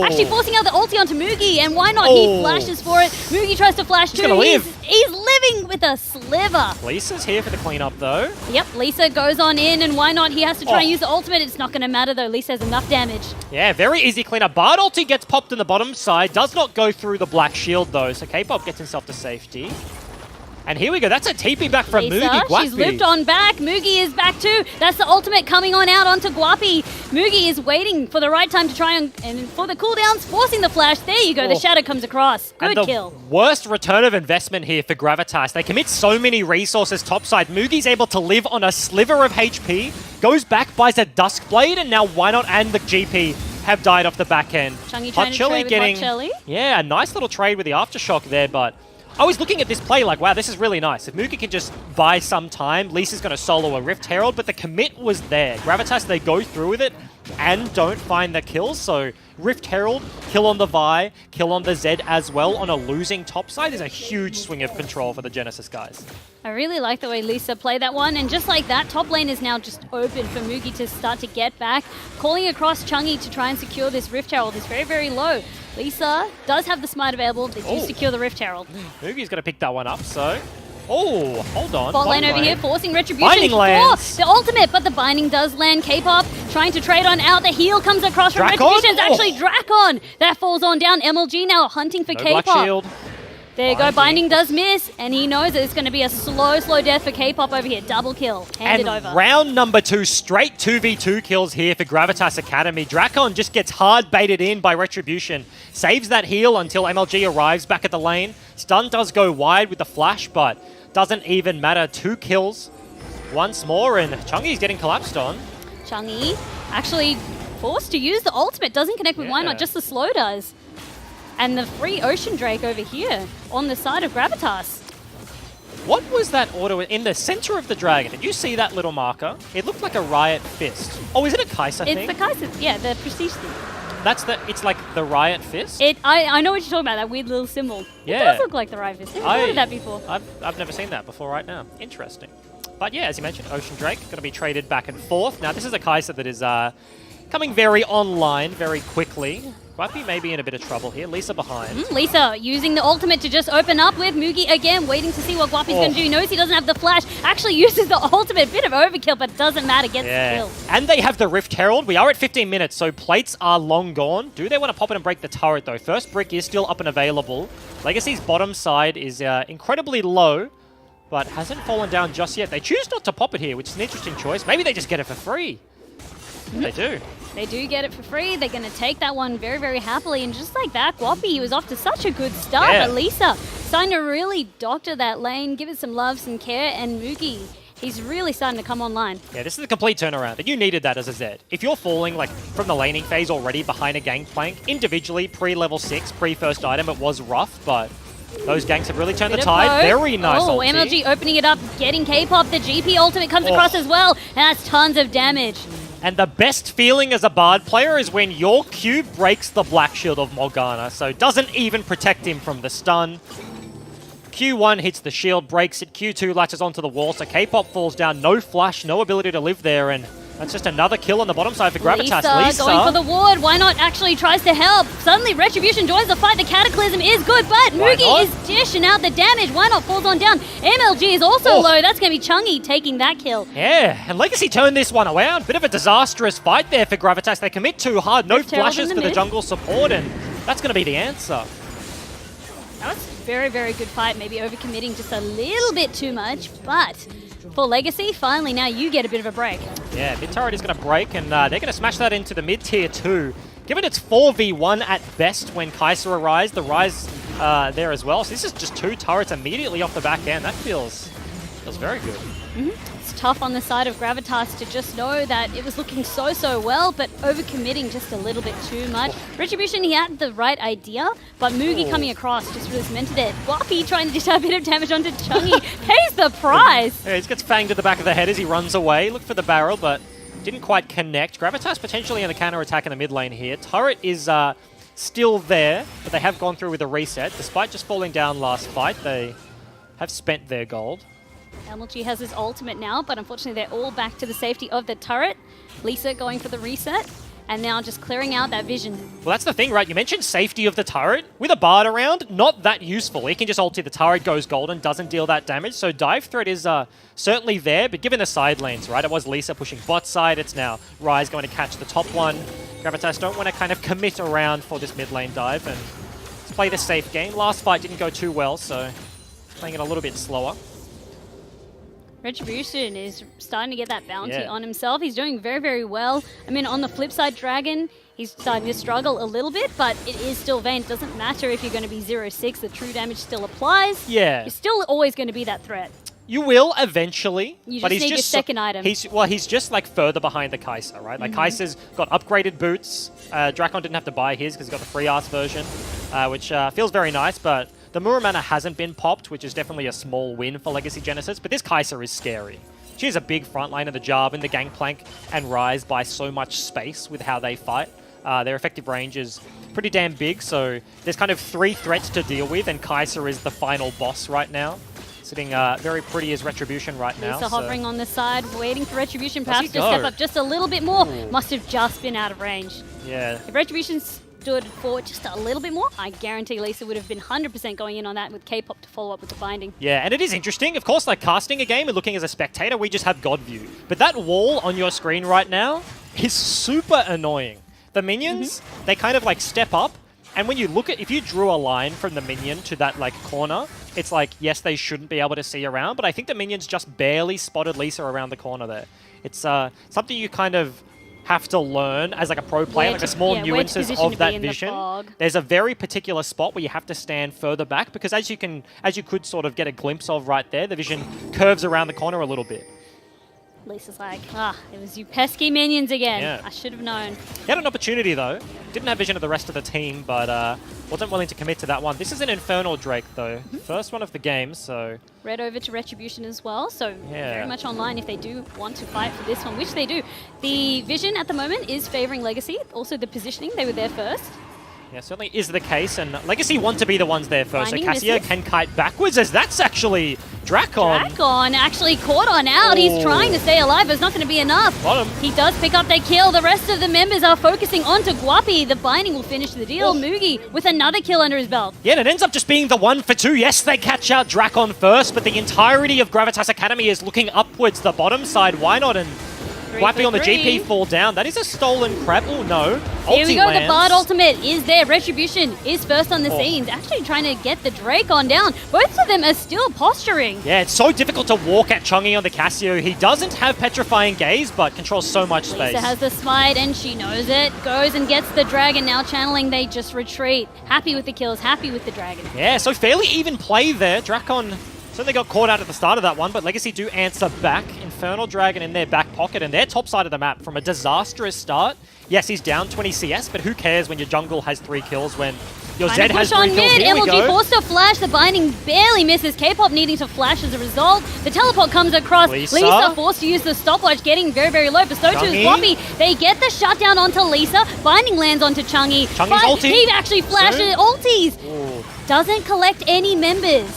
Speaker 2: Actually forcing out the ulti onto Mugi, and Why Not? He flashes for it. Mugi tries to flash too.
Speaker 1: Gonna live.
Speaker 2: He's living with a sliver.
Speaker 1: Lisa's here for the cleanup though.
Speaker 2: Yep, Lisa goes on in, and Why Not? He has to try and use the ultimate. It's not going to matter though. Lisa has enough damage.
Speaker 1: Yeah, very easy cleanup. Bard ulti gets popped in the bottom side. Does not go through the black shield though, so K-Pop gets himself to safety. And here we go. That's a TP back from
Speaker 2: Lisa,
Speaker 1: Mugi. Guapi.
Speaker 2: She's looped on back. Mugi is back too. That's the ultimate coming on out onto Guapi. Mugi is waiting for the right time to try and for the cooldowns, forcing the flash. There you go. The shadow comes across. Good kill.
Speaker 1: Worst return of investment here for Gravitas. They commit so many resources topside. Mugi's able to live on a sliver of HP, goes back, buys a Duskblade, and now Why Not and the GP have died off the back end.
Speaker 2: Chungi trying to trade with Hot Shelly.
Speaker 1: Yeah, a nice little trade with the Aftershock there, but I was looking at this play like, wow, this is really nice. If Mugi can just buy some time, Lisa's going to solo a Rift Herald, but the commit was there. Gravitas, they go through with it, and don't find the kill. So Rift Herald, kill on the Vi, kill on the Zed as well on a losing top side is a huge swing of control for the Genesis guys.
Speaker 2: I really like the way Lisa played that one, and just like that, top lane is now just open for Mugi to start to get back. Calling across Chungi to try and secure this Rift Herald is very, very low. Lisa does have the smite available. They do secure the Rift Herald.
Speaker 1: Mugi's going to pick that one up, so... Oh, hold on.
Speaker 2: Bot lane over here, forcing Retribution
Speaker 1: Binding lands.
Speaker 2: for the ultimate, but the binding does land. K-pop trying to trade on out. The heal comes across from
Speaker 1: Drakon?
Speaker 2: Retribution. It's actually Drakon that falls on down. MLG now hunting for
Speaker 1: No Black
Speaker 2: K-pop.
Speaker 1: Shield.
Speaker 2: There you go. Binding does miss, and he knows that it's going to be a slow death for K-pop over here. Double kill. Hand it over.
Speaker 1: Round number 2, straight 2v2 kills here for Gravitas Academy. Drakon just gets hard baited in by Retribution. Saves that heal until MLG arrives back at the lane. Stun does go wide with the flash, but doesn't even matter. 2 kills once more, and Chungi's getting collapsed on.
Speaker 2: Chungi actually forced to use the ultimate. Doesn't connect with Why Not, just the slow does. And the free Ocean Drake over here on the side of Gravitas.
Speaker 1: What was that auto in the center of the dragon? Did you see that little marker? It looked like a Riot Fist. Oh, is it a Kai'Sa thing?
Speaker 2: It's the Kai'Sa, yeah, the prestige thing.
Speaker 1: It's like the Riot Fist?
Speaker 2: I know what you're talking about, that weird little symbol.
Speaker 1: Yeah.
Speaker 2: It does look like the Riot Fist. I've heard of that before.
Speaker 1: I've never seen that before right now. Interesting. But yeah, as you mentioned, Ocean Drake going to be traded back and forth. Now, this is a Kai'Sa that is coming very online very quickly. Guapi may be in a bit of trouble here. Lisa behind.
Speaker 2: Lisa using the ultimate to just open up with Mugi again, waiting to see what Guapi's going to do. He knows he doesn't have the flash. Actually uses the ultimate. Bit of overkill, but it doesn't matter. Gets the kill.
Speaker 1: And they have the Rift Herald. We are at 15 minutes, so plates are long gone. Do they want to pop it and break the turret, though? First brick is still up and available. Legacy's bottom side is incredibly low, but hasn't fallen down just yet. They choose not to pop it here, which is an interesting choice. Maybe they just get it for free. They do.
Speaker 2: They do get it for free. They're going to take that one very, very happily. And just like that, Guapi, he was off to such a good start. But Lisa starting to really doctor that lane, give it some love, some care. And Mugi, he's really starting to come online. Yeah,
Speaker 1: this is a complete turnaround. And you needed that as a Zed. If you're falling like from the laning phase already behind a gangplank, individually, pre-level 6, pre-first item, it was rough, but those ganks have really turned the tide. Very nice ulti.
Speaker 2: MLG opening it up, getting K-pop. The GP ultimate comes across as well. And that's tons of damage.
Speaker 1: And the best feeling as a Bard player is when your Q breaks the Black Shield of Morgana, so doesn't even protect him from the stun. Q1 hits the shield, breaks it. Q2 latches onto the wall, so K-pop falls down. No flash, no ability to live there, and that's just another kill on the bottom side for Gravitas.
Speaker 2: Lisa going for the ward. Why Not actually tries to help. Suddenly Retribution joins the fight. The Cataclysm is good, but Mugi is dishing out the damage. Why Not falls on down. MLG is also low. That's going to be Chungi taking that kill.
Speaker 1: Yeah, and Legacy turned this one around. Bit of a disastrous fight there for Gravitas. They commit too hard. No flashes for the jungle support, and that's going to be the answer.
Speaker 2: That was a very, very good fight. Maybe overcommitting just a little bit too much, but for Legacy, finally now you get a bit of a break. Yeah, mid turret is going to break, and they're going to smash that into the mid tier 2. Given it's 4v1 at best when Kai'Sa arrives, the Rise there as well. So this is just 2 turrets immediately off the back end. That feels very good. It's tough on the side of Gravitas to just know that it was looking so well, but overcommitting just a little bit too much. Retribution, he had the right idea, but Mugi coming across just really cemented it. Guapi trying to dish out a bit of damage onto Chungi pays the price. Yeah, he just gets fanged to the back of the head as he runs away. Look for the barrel, but didn't quite connect. Gravitas potentially in the counter attack in the mid lane here. Turret is still there, but they have gone through with a reset. Despite just falling down last fight, they have spent their gold. LGG has his ultimate now, but unfortunately they're all back to the safety of the turret. Lisa going for the reset, and now just clearing out that vision. Well, that's the thing, right? You mentioned safety of the turret. With a Bard around, not that useful. He can just ulti the turret, goes golden, doesn't deal that damage. So dive threat is certainly there, but given the side lanes, right? It was Lisa pushing bot side. It's now Rise going to catch the top one. Gravitas don't want to kind of commit around for this mid lane dive and let's play the safe game. Last fight didn't go too well, so playing it a little bit slower. Retribution is starting to get that bounty on himself. He's doing very well. I mean, on the flip side, Dragon, he's starting to struggle a little bit, but it is still Vayne. It doesn't matter if you're going to be 0-6. The true damage still applies. Yeah. You're still always going to be that threat. You will eventually. You just need your second item. He's just like further behind the Kai'Sa, right? Like Kai'Sa's got upgraded boots. Drakon didn't have to buy his because he's got the free ass version, which feels very nice, but the Muramana hasn't been popped, which is definitely a small win for Legacy Genesis, but this Kai'Sa is scary.
Speaker 1: She has a big front line of the Jarvan, the Gangplank, and Ryze buy so much space with how they fight. Their effective range is pretty damn big, so there's kind of 3 threats to deal with, and Kai'Sa is the final boss right now. Sitting very pretty as Retribution right now.
Speaker 2: Lisa hovering on the side, waiting for Retribution perhaps to step up just a little bit more.
Speaker 1: Ooh.
Speaker 2: Must have just been out of range.
Speaker 1: Yeah.
Speaker 2: If Retribution stood forward just a little bit more, I guarantee Lisa would have been 100% going in on that with K-pop to follow up with the binding.
Speaker 1: Yeah, and it is interesting. Of course, like casting a game and looking as a spectator, we just have God view. But that wall on your screen right now is super annoying. The minions, they kind of like step up, and when you look at, if you drew a line from the minion to that like corner, it's like, yes, they shouldn't be able to see around, but I think the minions just barely spotted Lisa around the corner there. It's something you kind of have to learn as like a pro player, like the small nuances of that vision. There's a very particular spot where you have to stand further back, because as you could sort of get a glimpse of right there, the vision curves around the corner a little bit.
Speaker 2: Lisa's like, it was you pesky minions again.
Speaker 1: Yeah.
Speaker 2: I should have known.
Speaker 1: He had an opportunity though. Didn't have vision of the rest of the team, but wasn't willing to commit to that one. This is an Infernal Drake though. First one of the game, so...
Speaker 2: Red over to Retribution as well, so very much online if they do want to fight for this one, which they do. The vision at the moment is favoring Legacy. Also the positioning, they were there first.
Speaker 1: Yeah, certainly is the case, and Legacy want to be the ones there first.
Speaker 2: Binding
Speaker 1: so Cassia
Speaker 2: misses.
Speaker 1: can kite backwards, as that's actually Drakon.
Speaker 2: Drakon actually caught on out.
Speaker 1: Ooh.
Speaker 2: He's trying to stay alive, but it's not going to be enough.
Speaker 1: Got him.
Speaker 2: He does pick up their kill. The rest of the members are focusing onto Guapi. The binding will finish the deal. Mugi with another kill under his belt.
Speaker 1: Yeah, and it ends up just being the 1 for 2. Yes, they catch out Drakon first, but the entirety of Gravitas Academy is looking upwards, the bottom side. Why not? And Guapi on the GP fall down. That is a stolen crab. Oh no.
Speaker 2: Here we go,
Speaker 1: lands.
Speaker 2: the Bard ultimate is there. Retribution is first on the scenes. Actually trying to get the Drake on down. Both of them are still posturing.
Speaker 1: Yeah, it's so difficult to walk at Chungi on the Cassio. He doesn't have Petrifying Gaze, but controls so much space.
Speaker 2: Lisa has the smite and she knows it. Goes and gets the dragon. Now channeling, they just retreat. Happy with the kills, happy with the dragon.
Speaker 1: Yeah, so fairly even play there. Drakon certainly got caught out at the start of that one, but Legacy do answer back. Infernal Dragon in their back pocket, and their top side of the map from a disastrous start. Yes, he's down 20 CS, but who cares when your jungle has 3 kills when your Zed has 3 kills? Here we
Speaker 2: LGG
Speaker 1: go.
Speaker 2: forced to flash. The binding barely misses. K-pop needing to flash as a result. The teleport comes across. Lisa forced to use the stopwatch, getting very, very low. But so too is Guapi. They get the shutdown onto Lisa. Binding lands onto Chungi.
Speaker 1: Chungi's ulti.
Speaker 2: He actually flashes ulties.
Speaker 1: Ooh.
Speaker 2: Doesn't collect any members.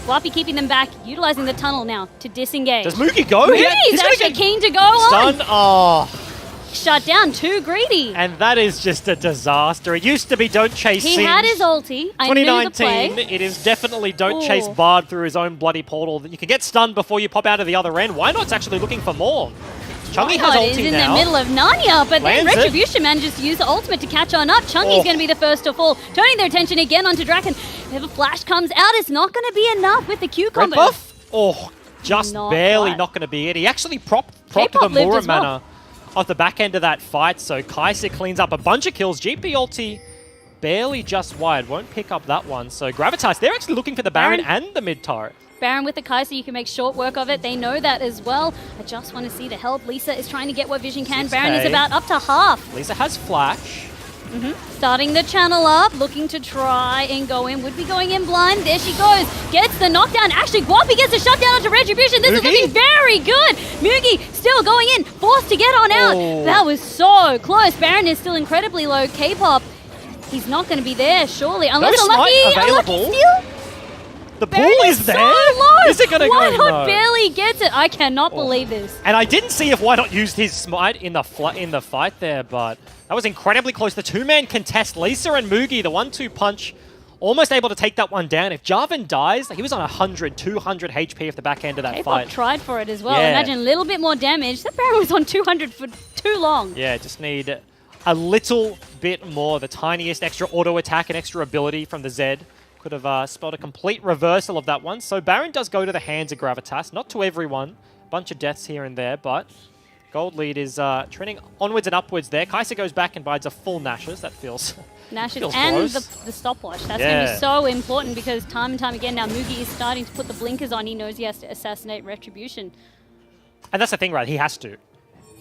Speaker 2: Guapi keeping them back, utilizing the tunnel now to disengage.
Speaker 1: Does Mookie go?
Speaker 2: He's actually keen to go on.
Speaker 1: Stun. Oh.
Speaker 2: Shut down, too greedy.
Speaker 1: And that is just a disaster. It used to be don't chase
Speaker 2: He
Speaker 1: Singed.
Speaker 2: had his ulti. I knew the
Speaker 1: 2019,
Speaker 2: play.
Speaker 1: it is definitely don't chase Bard through his own bloody portal. You can get stunned before you pop out of the other end. Why not's actually looking for more? Chungi has ulti
Speaker 2: is in
Speaker 1: now.
Speaker 2: the middle of Narnia, but then
Speaker 1: Lands
Speaker 2: Retribution manages to use the ultimate to catch on up. Chungi's going to be the first to fall, turning their attention again onto Draken. If a flash comes out, it's not going to be enough with the Q combo.
Speaker 1: Red buff? Oh, just barely not going to be it. He actually propped the Mura mana off the back end of that fight, so Kai'Sa cleans up a bunch of kills. GP ulti barely just wide, won't pick up that one. So Gravitas, they're actually looking for the Baron and the mid turret.
Speaker 2: Baron with the Kai'Sa, you can make short work of it. They know that as well. I just want to see the help. Lisa is trying to get what Vision can.
Speaker 1: 6K.
Speaker 2: Baron is about up to half.
Speaker 1: Lisa has flash.
Speaker 2: Starting the channel up, looking to try and go in. Would be going in blind. There she goes. Gets the knockdown. Actually, Guapi gets a shutdown onto Retribution. This is looking very good. Mugi still going in. Forced to get on out. That was so close. Baron is still incredibly low. K-pop, he's not going to be there, surely. Unless unlucky steal.
Speaker 1: The pool is there.
Speaker 2: So low.
Speaker 1: Is it going to go?
Speaker 2: Why not barely gets it? I cannot believe this.
Speaker 1: And I didn't see if Why Not used his smite in the fight there, but that was incredibly close. The 2-man contest, Lisa and Mugi, the 1-2 punch, almost able to take that one down. If Jarvan dies, he was on 100, 200 HP at the back end of that fight.
Speaker 2: Tried for it as well. Imagine a little bit more damage. That Baron was on 200 for too long.
Speaker 1: Yeah, just need a little bit more. The tiniest extra auto attack and extra ability from the Zed could have spelled a complete reversal of that one. So Baron does go to the hands of Gravitas. Not to everyone. Bunch of deaths here and there, but gold lead is trending onwards and upwards there. Kai'Sa goes back and buys a full Nash's. That feels
Speaker 2: Nash's and the stopwatch. That's going to be so important because time and time again now Mugi is starting to put the blinkers on. He knows he has to assassinate Retribution.
Speaker 1: And that's the thing, right? He has to.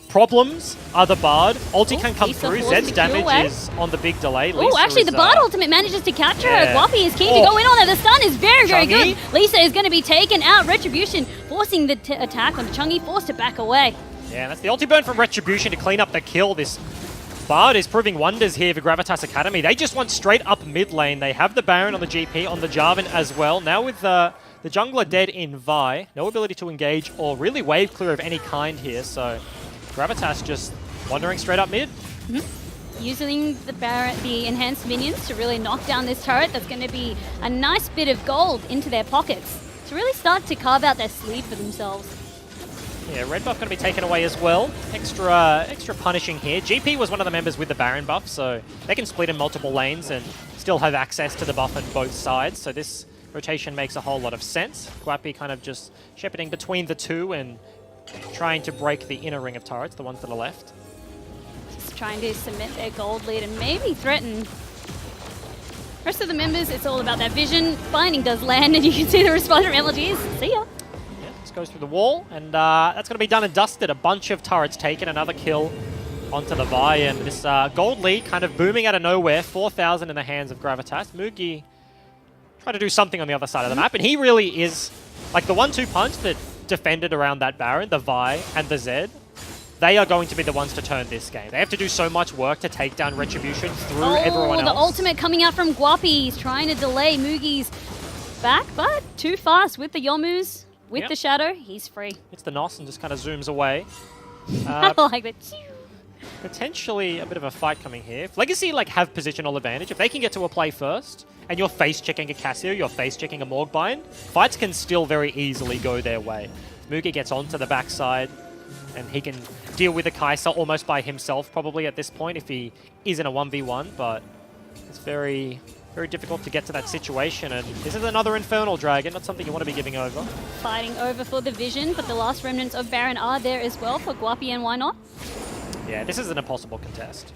Speaker 1: Problems are the Bard. Ulti can come through. Zed's damage is on the big delay.
Speaker 2: Oh, actually, the Bard ultimate manages to capture her. Guapi is keen to go in on her. The stun is very, very good. Lisa is going to be taken out. Retribution forced forcing the attack on Chungi, forced to back away.
Speaker 1: Yeah, that's the ulti burn from Retribution to clean up the kill. This Bard is proving wonders here for Gravitas Academy. They just want straight up mid lane. They have the Baron on the GP, on the Jarvan as well. Now with the jungler dead in Vi, no ability to engage or really wave clear of any kind here. So Gravitas just wandering straight up mid.
Speaker 2: Using the enhanced minions to really knock down this turret. That's going to be a nice bit of gold into their pockets to really start to carve out their sleeve for themselves.
Speaker 1: Yeah, red buff going to be taken away as well. Extra punishing here. GP was one of the members with the Baron buff, so they can split in multiple lanes and still have access to the buff on both sides. So this rotation makes a whole lot of sense. GRVA kind of just shepherding between the two and trying to break the inner ring of turrets, the ones that are left.
Speaker 2: Trying to cement their gold lead and maybe threaten. Rest of the members, it's all about that vision. Binding does land, and you can see the response from LGs. See ya.
Speaker 1: Yeah, this goes through the wall, and that's going to be done and dusted. A bunch of turrets taken, another kill onto the Vi, and this gold lead kind of booming out of nowhere. 4,000 in the hands of Gravitas. Mugi trying to do something on the other side of the map, and he really is like the 1-2 punch that defended around that Baron, the Vi and the Zed. They are going to be the ones to turn this game. They have to do so much work to take down Retribution through everyone else.
Speaker 2: The ultimate coming out from GRVA. He's trying to delay Mugi's back, but too fast with the Yomus, with the Shadow. He's free.
Speaker 1: It's the Nos and just kind of zooms away.
Speaker 2: I like that.
Speaker 1: Potentially a bit of a fight coming here. If Legacy have positional advantage, if they can get to a play first, and you're face-checking a Cassio, you're face-checking a Morgbind, fights can still very easily go their way. Mugi gets onto the backside, and he can deal with the Kai'Sa almost by himself probably at this point if he is in a 1v1, but it's very, very difficult to get to that situation, and this is another Infernal Dragon, not something you want to be giving over.
Speaker 2: Fighting over for the vision, but the last remnants of Baron are there as well for GRVA, and why not?
Speaker 1: Yeah, this is an impossible contest.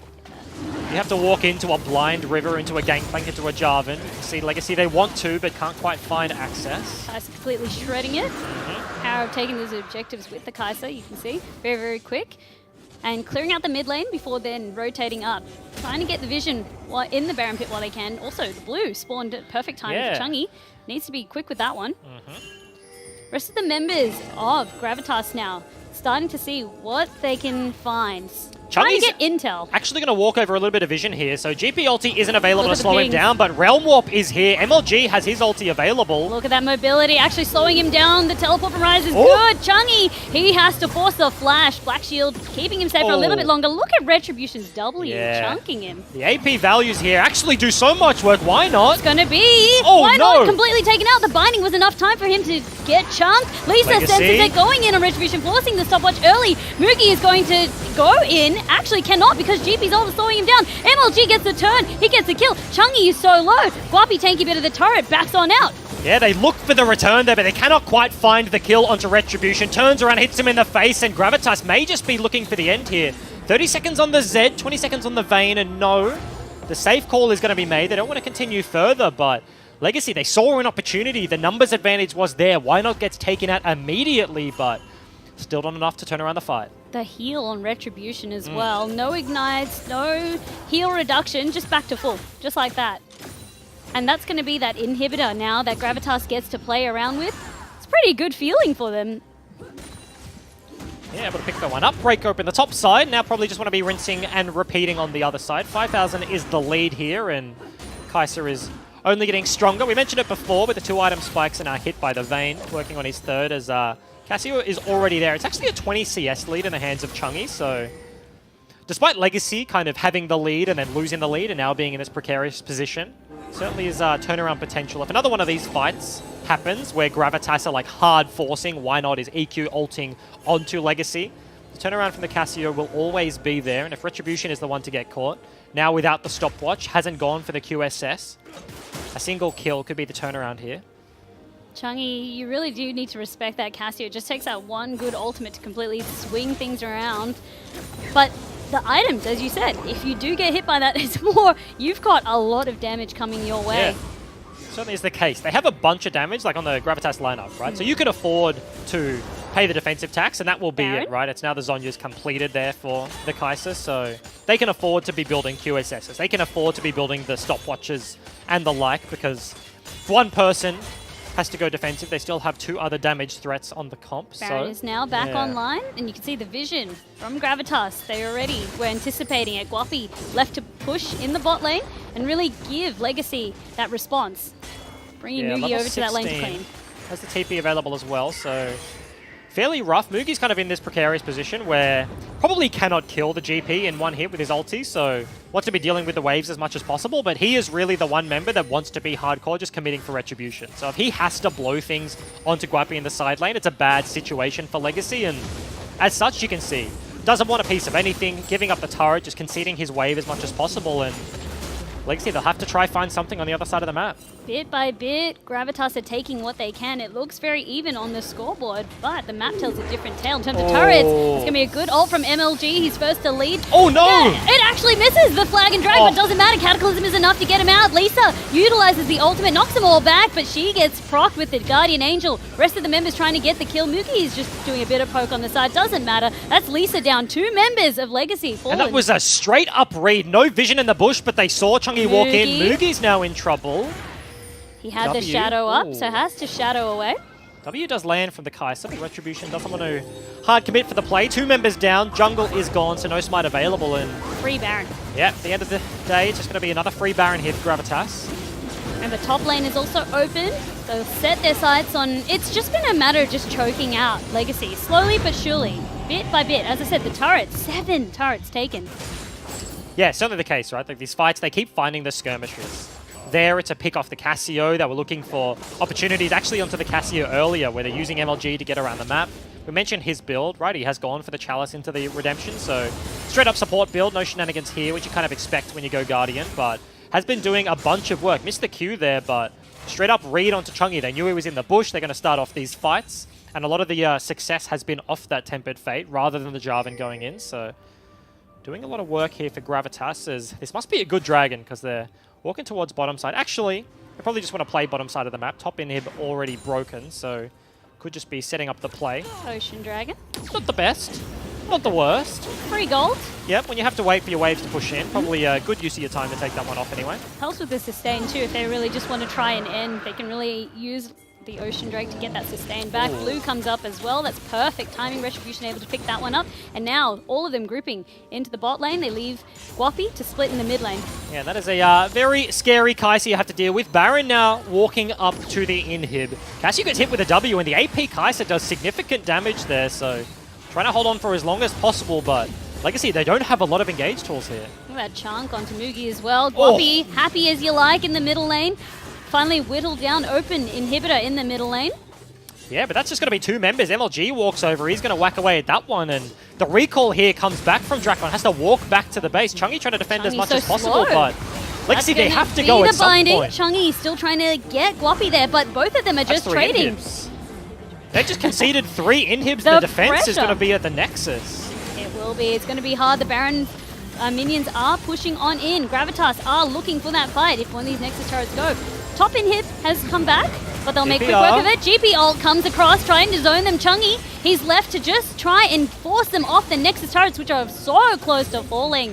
Speaker 1: You have to walk into a blind river, into a Gangplank, into a Jarvan. You can see Legacy, they want to, but can't quite find access.
Speaker 2: Kai'Sa completely shredding it. Power of taking those objectives with the Kai'Sa, you can see. Very, very quick. And clearing out the mid lane before then rotating up. Trying to get the vision in the Baron pit while they can. Also, the blue spawned at perfect time for Chungi. Needs to be quick with that one. Rest of the members of Gravitas now starting to see what they can find. Trying to get intel.
Speaker 1: Actually going to walk over a little bit of vision here. So GP ulti isn't available to slow him down, but Realm Warp is here. MLG has his ulti available.
Speaker 2: Look at that mobility, actually slowing him down. The teleport from Rise is good. Chungi, he has to force the flash. Black Shield keeping him safe for a little bit longer. Look at Retribution's W, chunking him.
Speaker 1: The AP values here actually do so much work. Why not?
Speaker 2: It's going to be. Why not? Completely taken out. The binding was enough time for him to get chunked. Lisa senses it going in on Retribution, forcing the stopwatch early. Mugi is going to go in. Actually cannot because GP's all slowing him down. MLG gets the turn. He gets the kill. Chungi is so low. GRVA tanky bit of the turret. Backs on out.
Speaker 1: Yeah, they look for the return there, but they cannot quite find the kill onto Retribution. Turns around, hits him in the face, and Gravitas may just be looking for the end here. 30 seconds on the Zed, 20 seconds on the Vayne, and no, the safe call is going to be made. They don't want to continue further, but Legacy, they saw an opportunity. The numbers advantage was there. Why not get taken out immediately, but still not enough to turn around the fight.
Speaker 2: The heal on Retribution as well. No ignites, no heal reduction, just back to full, just like that. And that's going to be that inhibitor now that Gravitas gets to play around with. It's a pretty good feeling for them.
Speaker 1: Yeah, able to pick that one up, break open the top side. Now probably just want to be rinsing and repeating on the other side. 5,000 is the lead here, and Kai'Sa is only getting stronger. We mentioned it before with the 2-item spikes and our hit by the Vayne, working on his third as Cassio is already there. It's actually a 20 CS lead in the hands of Chungi, so despite Legacy kind of having the lead and then losing the lead and now being in this precarious position, certainly is turnaround potential. If another one of these fights happens where Gravitas are hard forcing, why not, is EQ ulting onto Legacy, the turnaround from the Cassio will always be there, and if Retribution is the one to get caught, now without the stopwatch, hasn't gone for the QSS, a single kill could be the turnaround here.
Speaker 2: Chungi, you really do need to respect that Cassio. It just takes that one good ultimate to completely swing things around. But the items, as you said, if you do get hit by that, it's more, you've got a lot of damage coming your way.
Speaker 1: Yeah, certainly is the case. They have a bunch of damage, like on the Gravitas lineup, right? So you can afford to pay the defensive tax, and that will be it, right? It's now the Zhonya's completed there for the Kai'Sa, so they can afford to be building QSSs. They can afford to be building the stopwatches and the like, because one person has to go defensive. They still have 2 other damage threats on the comp.
Speaker 2: Baron
Speaker 1: so
Speaker 2: is now back online, and you can see the vision from Gravitas. They already were anticipating it. Guapi left to push in the bot lane and really give Legacy that response. Bringing Mugi over to that lane to clean.
Speaker 1: Has the TP available as well, so fairly rough. Mugi's kind of in this precarious position where probably cannot kill the GP in one hit with his ulti, so wants to be dealing with the waves as much as possible, but he is really the one member that wants to be hardcore, just committing for retribution. So if he has to blow things onto Guapi in the side lane, it's a bad situation for Legacy, and as such, you can see, doesn't want a piece of anything, giving up the turret, just conceding his wave as much as possible, and Legacy, they'll have to try find something on the other side of the map.
Speaker 2: Bit by bit, Gravitas are taking what they can. It looks very even on the scoreboard, but the map tells a different tale. In terms of turrets, it's going to be a good ult from MLG. He's first to lead.
Speaker 1: Oh, no!
Speaker 2: Yeah, it actually misses the flag and drag, but doesn't matter. Cataclysm is enough to get him out. Lisa utilizes the ultimate, knocks them all back, but she gets procced with the Guardian Angel. Rest of the members trying to get the kill. Mugi is just doing a bit of poke on the side. Doesn't matter. That's Lisa down. 2 members of Legacy fallen.
Speaker 1: And that was a straight up read. No vision in the bush, but they saw Chungi walk in. Mugi's now in trouble.
Speaker 2: He had the shadow up, so has to shadow away.
Speaker 1: W does land from the Kai'Sa, but Retribution doesn't want to hard commit for the play. 2 members down, jungle is gone, so no smite available. And
Speaker 2: free Baron.
Speaker 1: Yeah, at the end of the day, it's just going to be another free Baron here for Gravitas.
Speaker 2: And the top lane is also open. They'll set their sights on... It's just been a matter of just choking out Legacy, slowly but surely, bit by bit. As I said, the turrets, 7 turrets taken.
Speaker 1: Yeah, certainly the case, right? Like these fights, they keep finding the skirmishes. There, it's a pick off the Cassio. They were looking for opportunities actually onto the Cassio earlier, where they're using MLG to get around the map. We mentioned his build, right? He has gone for the Chalice into the Redemption, so straight up support build, no shenanigans here, which you kind of expect when you go Guardian, but has been doing a bunch of work. Missed the Q there, but straight up read onto Chungi. They knew he was in the bush. They're going to start off these fights, and a lot of the success has been off that Tempered Fate rather than the Jarvan going in, so doing a lot of work here for Gravitas, as this must be a good dragon because they're walking towards bottom side. Actually, they probably just want to play bottom side of the map. Top inhib already broken, so could just be setting up the play.
Speaker 2: Ocean Dragon.
Speaker 1: Not the best, not the worst.
Speaker 2: Free gold.
Speaker 1: Yep, when you have to wait for your waves to push in, probably a good use of your time to take that one off anyway.
Speaker 2: Helps with the sustain too. If they really just want to try and end, they can really use the Ocean Drake to get that sustain back.
Speaker 1: Ooh.
Speaker 2: Blue comes up as well. That's perfect timing. Retribution able to pick that one up. And now all of them grouping into the bot lane. They leave Guapi to split in the mid lane.
Speaker 1: Yeah, that is a very scary Kai'Sa you have to deal with. Baron now walking up to the inhib. Cassio gets hit with a W, and the AP Kai'Sa does significant damage there, so trying to hold on for as long as possible, but Legacy, they don't have a lot of engage tools here.
Speaker 2: Look at that chunk onto Mugi as well. Guapi, happy as you like in the middle lane. Finally whittled down open inhibitor in the middle lane.
Speaker 1: Yeah, but that's just going to be 2 members. MLG walks over. He's going to whack away at that one. And the recall here comes back from Drakon. Has to walk back to the base. Chungi trying to defend as much as possible, but Legacy, they have to go at some point.
Speaker 2: Chungi still trying to get Guapi there, but both of them are just trading.
Speaker 1: They just conceded 3 inhibs. The defense is going to be at the Nexus.
Speaker 2: It will be. It's going to be hard. The Baron minions are pushing on in. Gravitas are looking for that fight if one of these Nexus turrets go. Top inhib has come back, but they'll make quick work of it. GP ult comes across, trying to zone them. Chungi, he's left to just try and force them off the Nexus turrets, which are so close to falling.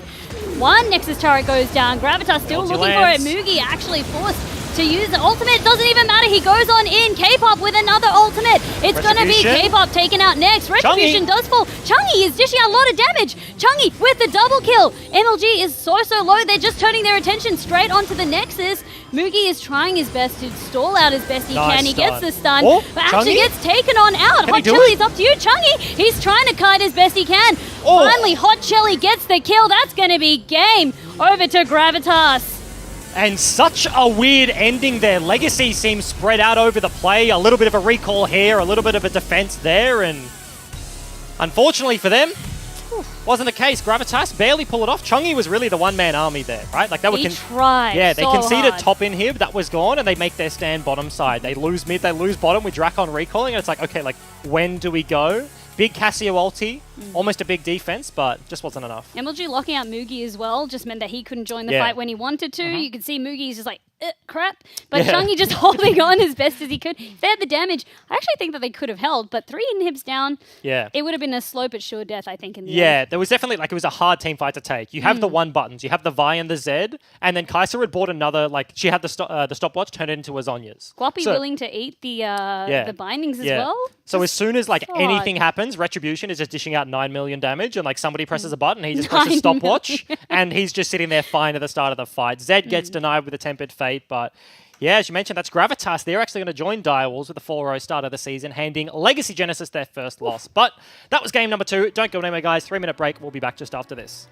Speaker 2: One Nexus turret goes down. Gravitas still looking for it. Mugi actually forced to use the ultimate. Doesn't even matter. He goes on in. K-pop with another ultimate. It's going to be K-pop taken out next. Retribution does fall. Chungi is dishing out a lot of damage. Chungi with the double kill. MLG is so low. They're just turning their attention straight onto the Nexus. Mugi is trying his best to stall out as best he can. He gets the stun, but actually gets taken on out. Hot Chili's up to you, Chungi. He's trying to kite as best he can. Finally, Hot Chili gets the kill. That's going to be game over to Gravitas.
Speaker 1: And such a weird ending there. Legacy seems spread out over the play. A little bit of a recall here, a little bit of a defense there, and unfortunately for them, wasn't the case. Gravitas barely pull it off. Chungi was really the one-man army there, right? Like they were
Speaker 2: tried.
Speaker 1: Yeah, they
Speaker 2: so
Speaker 1: conceded
Speaker 2: hard.
Speaker 1: top inhib, that was gone, and they make their stand bottom side. They lose mid, they lose bottom with Drakon recalling, and it's like, okay, like when do we go? Big Cassio ulti, almost a big defense, but just wasn't enough.
Speaker 2: MLG locking out Mugi as well just meant that he couldn't join the fight when he wanted to. You can see Mugi is just like crap. But
Speaker 1: Yeah.
Speaker 2: Changi just holding on as best as he could. If they had the damage, I actually think that they could have held, but 3 inhibs down,
Speaker 1: Yeah.
Speaker 2: it would have been a slow but sure death, I think, in the
Speaker 1: Yeah,
Speaker 2: end.
Speaker 1: there was definitely, like, it was a hard team fight to take. You have the one buttons, you have the Vi and the Z, and then Kai'Sa had bought another, like, she had the stopwatch, turned it into a Zonya's.
Speaker 2: Guapi
Speaker 1: So-
Speaker 2: willing to eat the bindings as well?
Speaker 1: So as soon as, like,
Speaker 2: God.
Speaker 1: anything happens, Retribution is just dishing out 9 million damage, and, like, somebody presses a button, he just
Speaker 2: 9
Speaker 1: presses stopwatch, and he's just sitting there fine at the start of the fight. Zed gets denied with a Tempered Fate, but yeah, as you mentioned, that's Gravitas. They're actually going to join Direwolves with the 4-0 start of the season, handing Legacy Genesis their first loss. But that was game number 2. Don't go anywhere, guys. 3-minute break. We'll be back just after this.